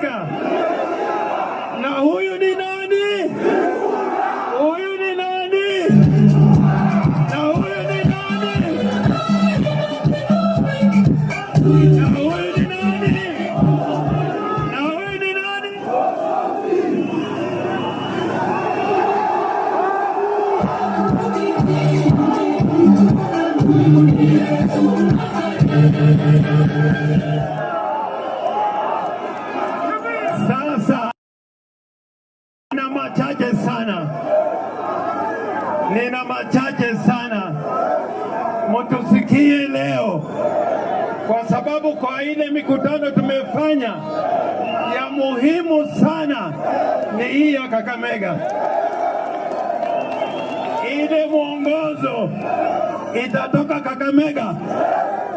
Kakamega. Na huyu ni nani? Huyu ni nani? Na huyu ni nani? Na huyu ni nani? Na huyu ni nani? Sasa nina machache sana mutusikie leo, kwa sababu kwa ile mikutano tumefanya ya muhimu sana ni hii ya Kakamega. Ile mwongozo itatoka Kakamega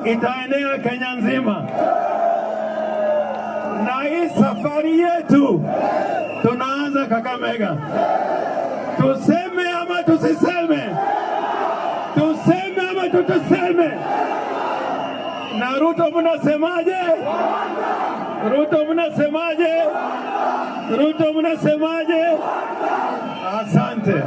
itaenea Kenya nzima, na hii safari yetu tunaanza Kakamega. Tuseme ama tusiseme? Tuseme ama tutuseme? Na Ruto mnasemaje? Ruto mnasemaje? Ruto mnasemaje? Asante.